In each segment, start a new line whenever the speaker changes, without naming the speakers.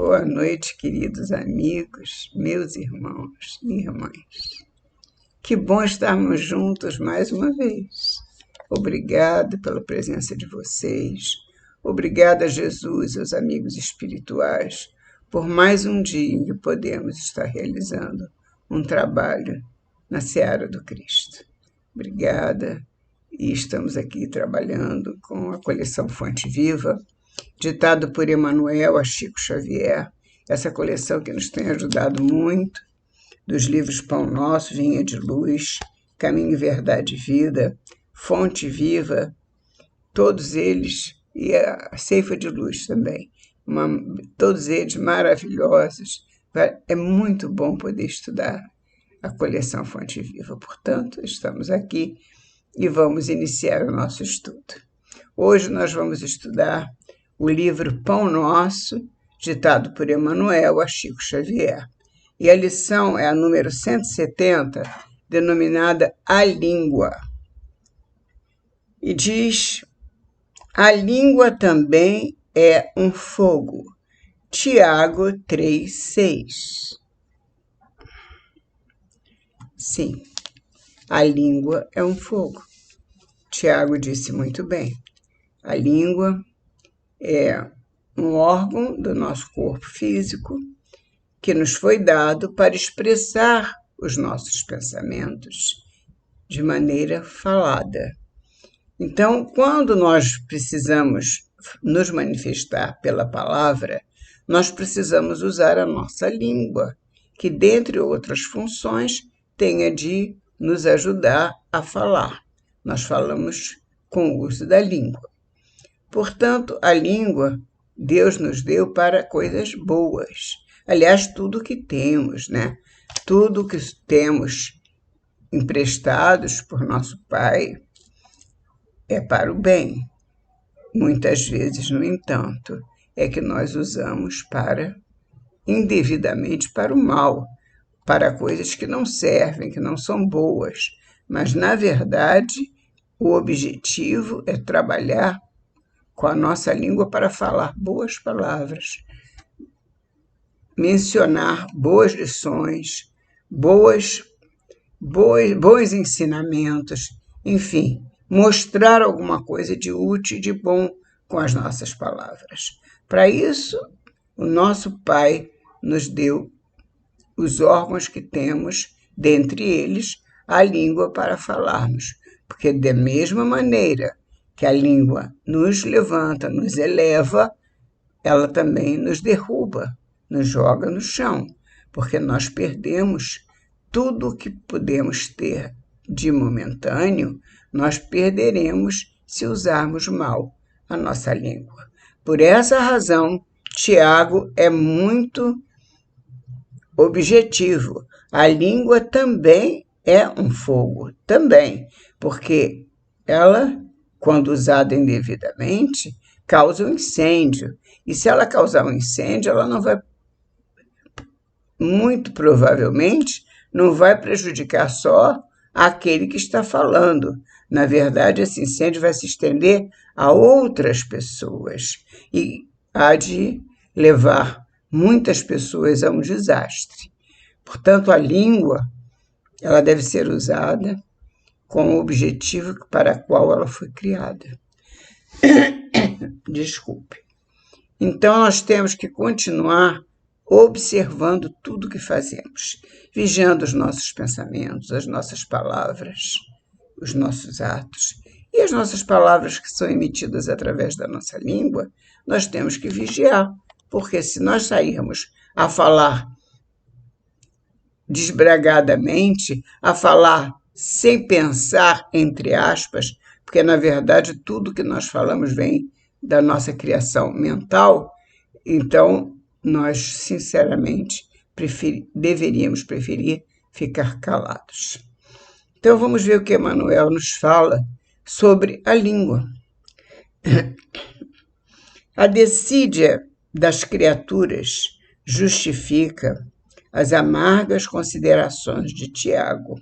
Boa noite, queridos amigos, meus irmãos e irmãs. Que bom estarmos juntos mais uma vez. Obrigado pela presença de vocês. Obrigada, Jesus, aos amigos espirituais, por mais um dia em que podemos estar realizando um trabalho na seara do Cristo. Obrigada. E estamos aqui trabalhando com a coleção Fonte Viva, ditado por Emmanuel a Chico Xavier, essa coleção que nos tem ajudado muito, dos livros Pão Nosso, Vinha de Luz, Caminho, Verdade e Vida, Fonte Viva, todos eles, e a Ceifa de Luz também, todos eles maravilhosos. É muito bom poder estudar a coleção Fonte Viva. Portanto, estamos aqui e vamos iniciar o nosso estudo. Hoje nós vamos estudar o livro Pão Nosso, ditado por Emmanuel a Chico Xavier. E a lição é a número 170, denominada A Língua. E diz: a língua também é um fogo. Tiago 3,6. Sim, a língua é um fogo. Tiago disse muito bem. A língua é um órgão do nosso corpo físico que nos foi dado para expressar os nossos pensamentos de maneira falada. Então, quando nós precisamos nos manifestar pela palavra, nós precisamos usar a nossa língua, que, dentre outras funções, tem a de nos ajudar a falar. Nós falamos com o uso da língua. Portanto, a língua Deus nos deu para coisas boas. Aliás, tudo que temos, né? Tudo que temos emprestados por nosso Pai é para o bem. Muitas vezes, no entanto, é que nós usamos indevidamente para o mal, para coisas que não servem, que não são boas. Mas, na verdade, o objetivo é trabalhar com a nossa língua para falar boas palavras, mencionar boas lições, bons ensinamentos, enfim, mostrar alguma coisa de útil e de bom com as nossas palavras. Para isso, o nosso Pai nos deu os órgãos que temos, dentre eles, a língua para falarmos, porque da mesma maneira que a língua nos levanta, nos eleva, ela também nos derruba, nos joga no chão, porque nós perdemos tudo o que podemos ter de momentâneo, nós perderemos se usarmos mal a nossa língua. Por essa razão, Tiago é muito objetivo. A língua também é um fogo, também, porque ela, quando usada indevidamente, causa um incêndio. E se ela causar um incêndio, ela não vai, muito provavelmente, não vai prejudicar só aquele que está falando. Na verdade, esse incêndio vai se estender a outras pessoas e há de levar muitas pessoas a um desastre. Portanto, a língua, ela deve ser usada com o objetivo para o qual ela foi criada. Desculpe. Então, nós temos que continuar observando tudo o que fazemos, vigiando os nossos pensamentos, as nossas palavras, os nossos atos. E as nossas palavras que são emitidas através da nossa língua, nós temos que vigiar, porque se nós sairmos a falar desbragadamente, a falar sem pensar, entre aspas, porque, na verdade, tudo que nós falamos vem da nossa criação mental, então, nós, sinceramente, deveríamos preferir ficar calados. Então, vamos ver o que Emmanuel nos fala sobre a língua. A desídia das criaturas justifica as amargas considerações de Tiago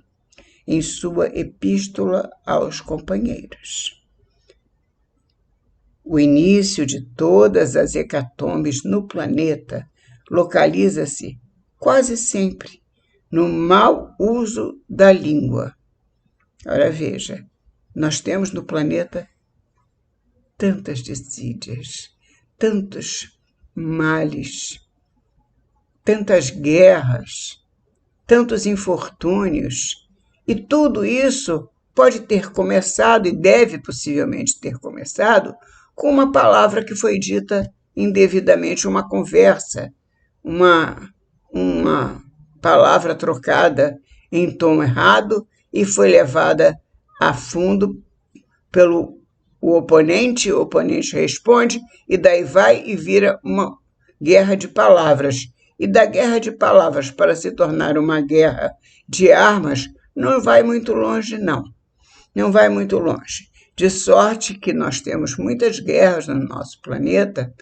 em sua epístola aos companheiros. O início de todas as hecatombes no planeta localiza-se quase sempre no mau uso da língua. Ora, veja, nós temos no planeta tantas desídias, tantos males, tantas guerras, tantos infortúnios, e tudo isso pode ter começado e deve possivelmente ter começado com uma palavra que foi dita indevidamente, uma conversa, uma palavra trocada em tom errado e foi levada a fundo pelo o oponente responde, e daí vai e vira uma guerra de palavras. E da guerra de palavras para se tornar uma guerra de armas, não vai muito longe, não. Não vai muito longe. De sorte que nós temos muitas guerras no nosso planeta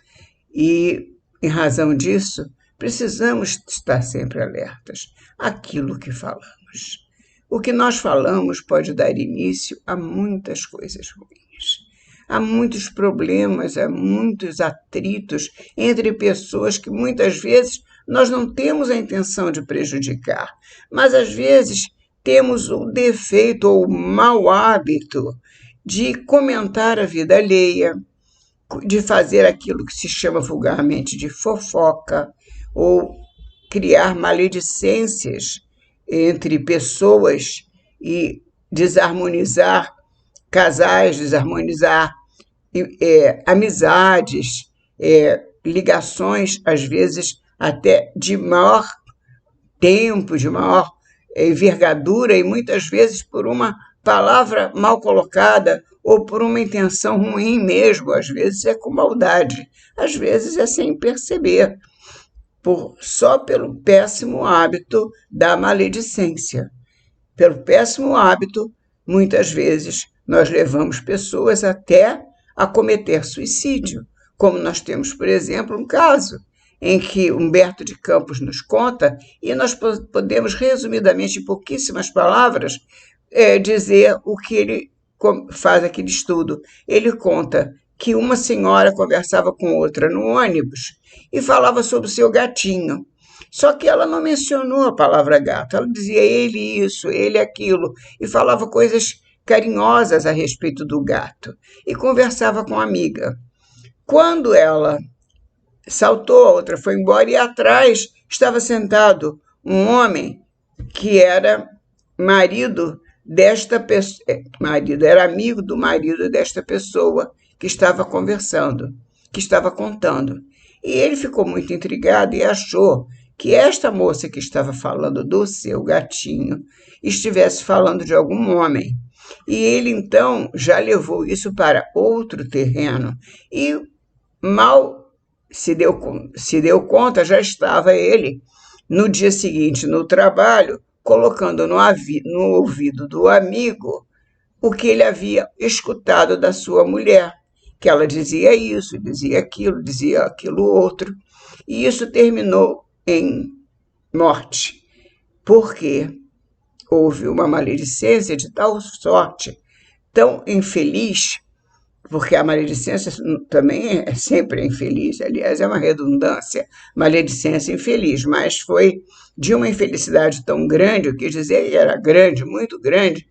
e, em razão disso, precisamos estar sempre alertas àquilo que falamos. O que nós falamos pode dar início a muitas coisas ruins. Há muitos problemas, há muitos atritos entre pessoas que muitas vezes nós não temos a intenção de prejudicar, mas às vezes temos o defeito ou o mau hábito de comentar a vida alheia, de fazer aquilo que se chama vulgarmente de fofoca, ou criar maledicências entre pessoas e desarmonizar casais, desarmonizar amizades, ligações, às vezes até de maior tempo, de maior envergadura, e muitas vezes por uma palavra mal colocada ou por uma intenção ruim mesmo, às vezes é com maldade, às vezes é sem perceber, só pelo péssimo hábito da maledicência. Pelo péssimo hábito, muitas vezes, nós levamos pessoas até a cometer suicídio, como nós temos, por exemplo, um caso em que Humberto de Campos nos conta, e nós podemos, resumidamente, em pouquíssimas palavras, dizer o que ele faz aquele estudo. Ele conta que uma senhora conversava com outra no ônibus e falava sobre o seu gatinho. Só que ela não mencionou a palavra gato, ela dizia ele isso, ele aquilo, e falava coisas carinhosas a respeito do gato, e conversava com a amiga. Quando ela saltou, a outra foi embora, e atrás estava sentado um homem que era marido desta pessoa, era amigo do marido desta pessoa que estava conversando, que estava contando. E ele ficou muito intrigado e achou que esta moça que estava falando do seu gatinho estivesse falando de algum homem. E ele, então, já levou isso para outro terreno e mal se deu conta, já estava ele, no dia seguinte, no trabalho, colocando no ouvido do amigo o que ele havia escutado da sua mulher, que ela dizia isso, dizia aquilo outro, e isso terminou em morte, porque houve uma maledicência de tal sorte, tão infeliz, porque a maledicência também é sempre infeliz, aliás, é uma redundância, maledicência infeliz, mas foi de uma infelicidade tão grande, eu quis dizer que era grande, muito grande,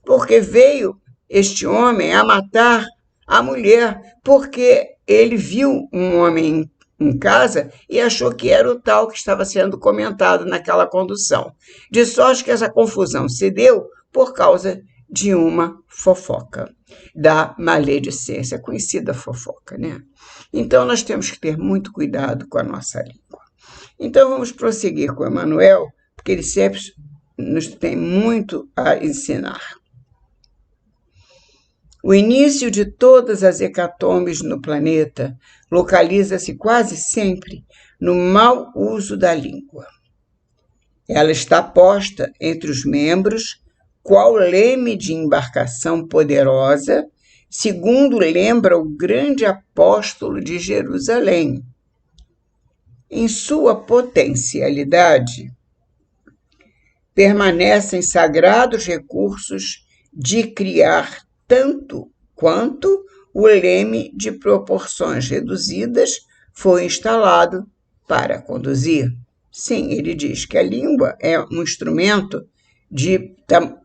porque veio este homem a matar a mulher, porque ele viu um homem em casa e achou que era o tal que estava sendo comentado naquela condução. De sorte que essa confusão se deu por causa de uma fofoca, da maledicência, conhecida fofoca, né? Então, nós temos que ter muito cuidado com a nossa língua. Então, vamos prosseguir com Emmanuel, porque ele sempre nos tem muito a ensinar. O início de todas as hecatombes no planeta localiza-se quase sempre no mau uso da língua. Ela está posta entre os membros qual leme de embarcação poderosa, segundo lembra o grande apóstolo de Jerusalém. Em sua potencialidade, permanecem sagrados recursos de criar tanto quanto o leme de proporções reduzidas foi instalado para conduzir? Sim, ele diz que a língua é um instrumento de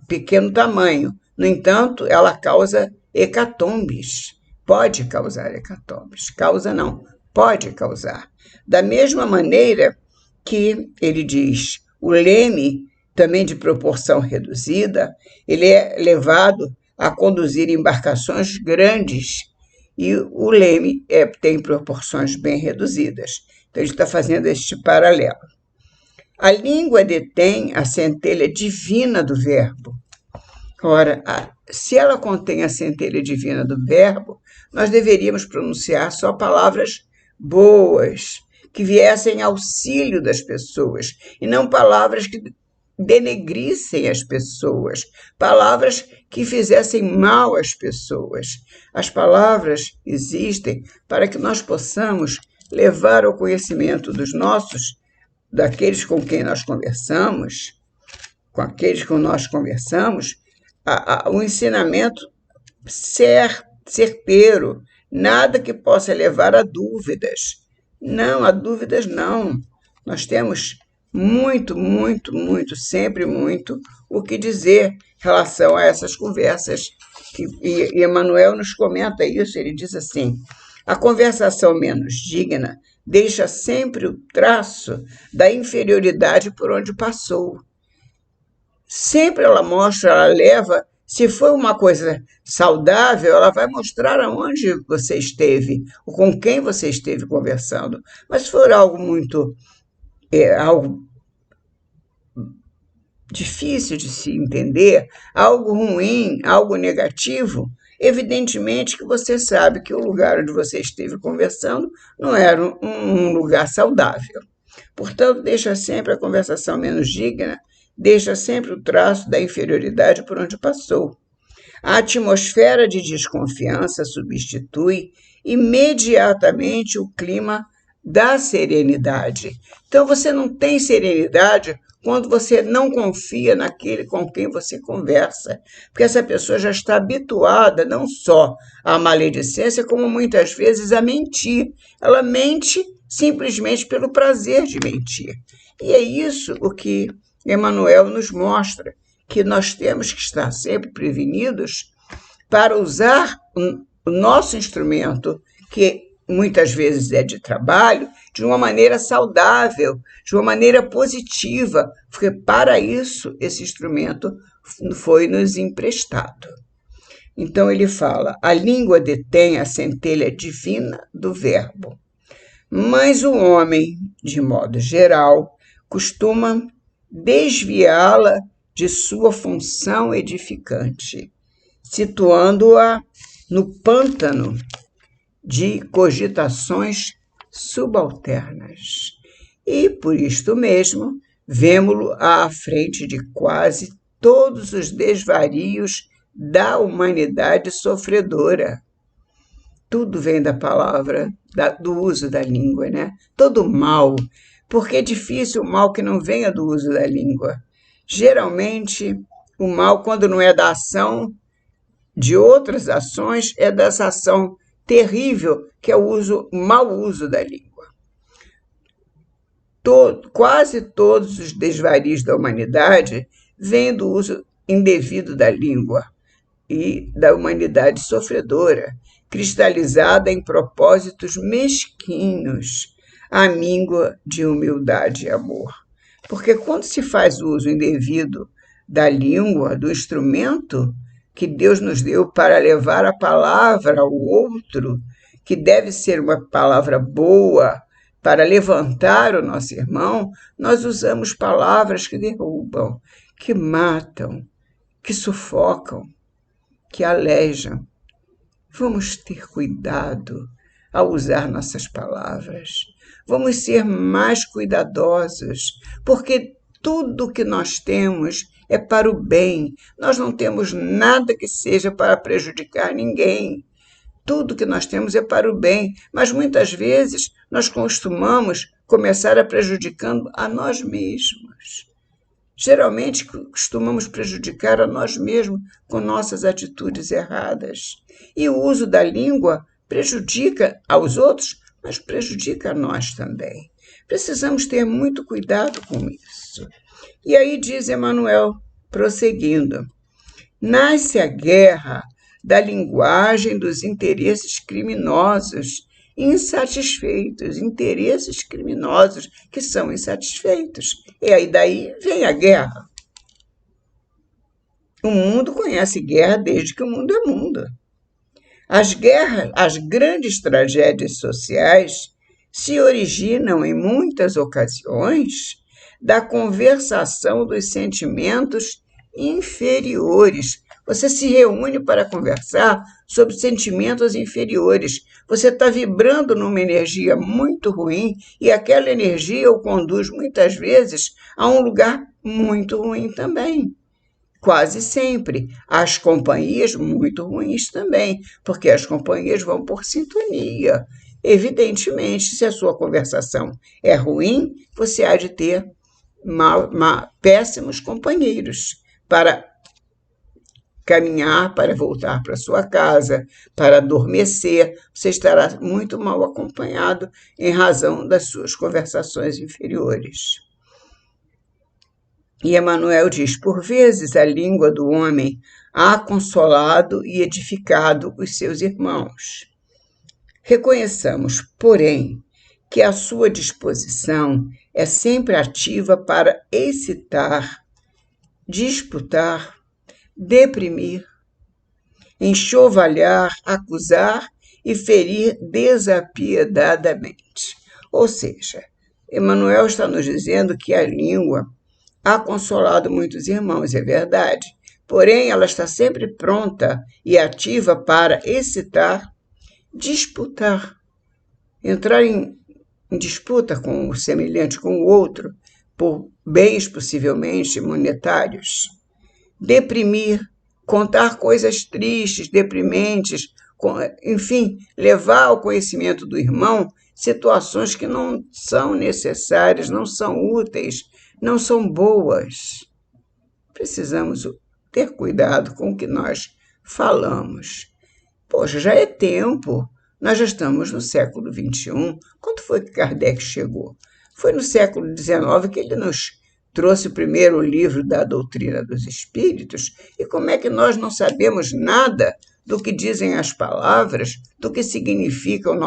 pequeno tamanho. No entanto, ela causa hecatombes. Pode causar hecatombes. Causa não, pode causar. Da mesma maneira que ele diz, o leme, também de proporção reduzida, ele é levado a conduzir embarcações grandes e o leme tem proporções bem reduzidas. Então, ele está fazendo este paralelo. A língua detém a centelha divina do verbo. Ora, se ela contém a centelha divina do verbo, nós deveríamos pronunciar só palavras boas, que viessem auxílio das pessoas, e não palavras que denegrissem as pessoas, palavras que fizessem mal às pessoas. As palavras existem para que nós possamos levar ao conhecimento daqueles com quem nós conversamos, o ensinamento certeiro, nada que possa levar a dúvidas. Não, a dúvidas não. Nós temos muito, sempre muito o que dizer em relação a essas conversas. E Emmanuel nos comenta isso, ele diz assim, a conversação menos digna deixa sempre o traço da inferioridade por onde passou. Sempre ela mostra, ela leva, se for uma coisa saudável, ela vai mostrar aonde você esteve, ou com quem você esteve conversando. Mas se for algo algo difícil de se entender, algo ruim, algo negativo, evidentemente que você sabe que o lugar onde você esteve conversando não era um lugar saudável. Portanto, deixa sempre a conversação menos digna, deixa sempre o traço da inferioridade por onde passou. A atmosfera de desconfiança substitui imediatamente o clima da serenidade. Então, você não tem serenidade quando você não confia naquele com quem você conversa, porque essa pessoa já está habituada não só à maledicência, como muitas vezes a mentir. Ela mente simplesmente pelo prazer de mentir. E é isso o que Emmanuel nos mostra, que nós temos que estar sempre prevenidos para usar o nosso instrumento, que muitas vezes é de trabalho, de uma maneira saudável, de uma maneira positiva, porque para isso esse instrumento foi nos emprestado. Então ele fala, a língua detém a centelha divina do verbo, mas o homem, de modo geral, costuma desviá-la de sua função edificante, situando-a no pântano de cogitações subalternas. E, por isto mesmo, vemo-lo à frente de quase todos os desvarios da humanidade sofredora. Tudo vem da palavra, do uso da língua, né? Todo mal, porque é difícil o mal que não venha do uso da língua. Geralmente, o mal, quando não é da ação de outras ações, é dessa ação terrível, que é o mau uso da língua. Quase todos os desvarios da humanidade vêm do uso indevido da língua e da humanidade sofredora, cristalizada em propósitos mesquinhos, à míngua de humildade e amor. Porque quando se faz uso indevido da língua, do instrumento que Deus nos deu para levar a palavra ao outro, que deve ser uma palavra boa para levantar o nosso irmão, nós usamos palavras que derrubam, que matam, que sufocam, que alejam. Vamos ter cuidado ao usar nossas palavras. Vamos ser mais cuidadosos, porque tudo que nós temos é para o bem. Nós não temos nada que seja para prejudicar ninguém. Tudo que nós temos é para o bem, mas muitas vezes nós costumamos começar a prejudicando a nós mesmos. Geralmente costumamos prejudicar a nós mesmos com nossas atitudes erradas. E o uso da língua prejudica aos outros mas prejudica a nós também. Precisamos ter muito cuidado com isso. E aí diz Emmanuel, prosseguindo: nasce a guerra da linguagem dos interesses criminosos insatisfeitos, interesses criminosos que são insatisfeitos. E aí daí vem a guerra. O mundo conhece guerra desde que o mundo é mundo. As guerras, as grandes tragédias sociais se originam, em muitas ocasiões, da conversação dos sentimentos inferiores. Você se reúne para conversar sobre sentimentos inferiores. Você está vibrando numa energia muito ruim e aquela energia o conduz muitas vezes a um lugar muito ruim também. Quase sempre. As companhias muito ruins também, porque as companhias vão por sintonia. Evidentemente, se a sua conversação é ruim, você há de ter péssimos companheiros para caminhar, para voltar para sua casa, para adormecer. Você estará muito mal acompanhado em razão das suas conversações inferiores. E Emmanuel diz: por vezes a língua do homem há consolado e edificado os seus irmãos. Reconheçamos, porém, que a sua disposição é sempre ativa para excitar, disputar, deprimir, enxovalhar, acusar e ferir desapiedadamente. Ou seja, Emmanuel está nos dizendo que a língua há consolado muitos irmãos, é verdade. Porém, ela está sempre pronta e ativa para excitar, disputar, entrar em disputa com o semelhante, com o outro, por bens possivelmente monetários. Deprimir, contar coisas tristes, deprimentes, enfim, levar ao conhecimento do irmão situações que não são necessárias, não são úteis, não são boas. Precisamos ter cuidado com o que nós falamos. Poxa, já é tempo. Nós já estamos no século XXI. Quando foi que Kardec chegou? Foi no século XIX que ele nos trouxe o primeiro livro da doutrina dos espíritos. E como é que nós não sabemos nada do que dizem as palavras, do que significa o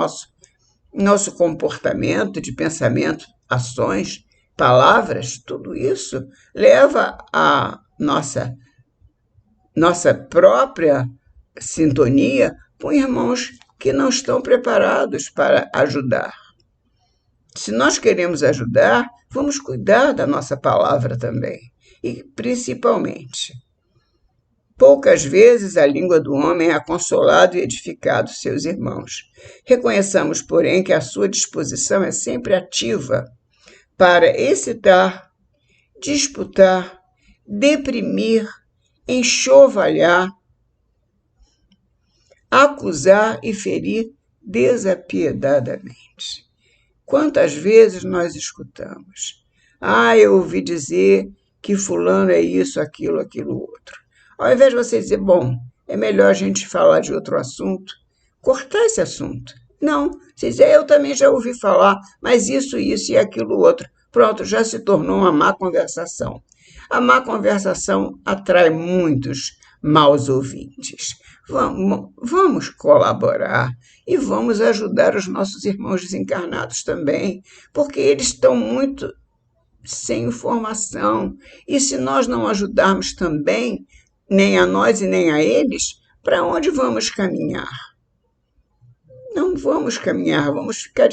nosso comportamento de pensamento, ações, palavras? Tudo isso leva a nossa própria sintonia com irmãos que não estão preparados para ajudar. Se nós queremos ajudar, vamos cuidar da nossa palavra também. E, principalmente, poucas vezes a língua do homem é consolado e edificado seus irmãos. Reconheçamos, porém, que a sua disposição é sempre ativa para excitar, disputar, deprimir, enxovalhar, acusar e ferir desapiedadamente. Quantas vezes nós escutamos: eu ouvi dizer que fulano é isso, aquilo, outro. Ao invés de você dizer, bom, é melhor a gente falar de outro assunto, cortar esse assunto. Não, você diz, eu também já ouvi falar, mas isso e aquilo outro. Pronto, já se tornou uma má conversação. A má conversação atrai muitos maus ouvintes. Vamos colaborar e vamos ajudar os nossos irmãos desencarnados também, porque eles estão muito sem informação. E se nós não ajudarmos também, nem a nós e nem a eles, para onde vamos caminhar? Não vamos caminhar, vamos ficar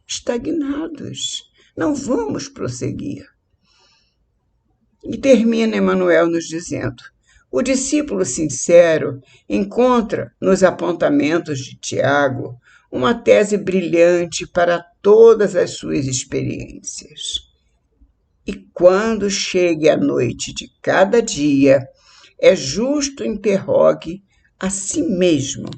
estagnados. Não vamos prosseguir. E termina Emmanuel nos dizendo: o discípulo sincero encontra nos apontamentos de Tiago uma tese brilhante para todas as suas experiências. E quando chegue a noite de cada dia, é justo interrogue a si mesmo: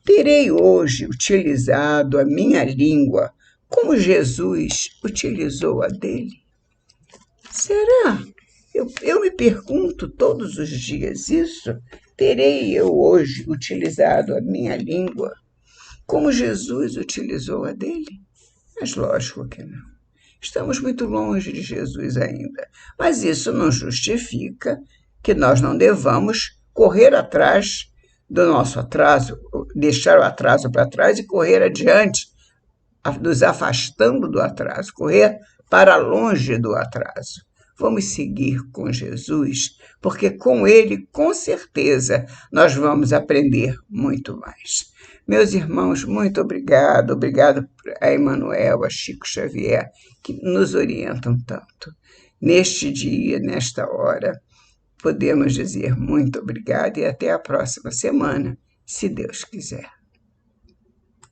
terei hoje utilizado a minha língua como Jesus utilizou a dele? Será? Eu me pergunto todos os dias isso. Terei eu hoje utilizado a minha língua como Jesus utilizou a dele? Mas lógico que não. Estamos muito longe de Jesus ainda, mas isso não justifica que nós não devamos correr atrás do nosso atraso, deixar o atraso para trás e correr adiante, nos afastando do atraso, correr para longe do atraso. Vamos seguir com Jesus, porque com ele, com certeza, nós vamos aprender muito mais. Meus irmãos, muito obrigado. Obrigado a Emmanuel, a Chico Xavier, que nos orientam tanto. Neste dia, nesta hora, podemos dizer muito obrigado e até a próxima semana, se Deus quiser.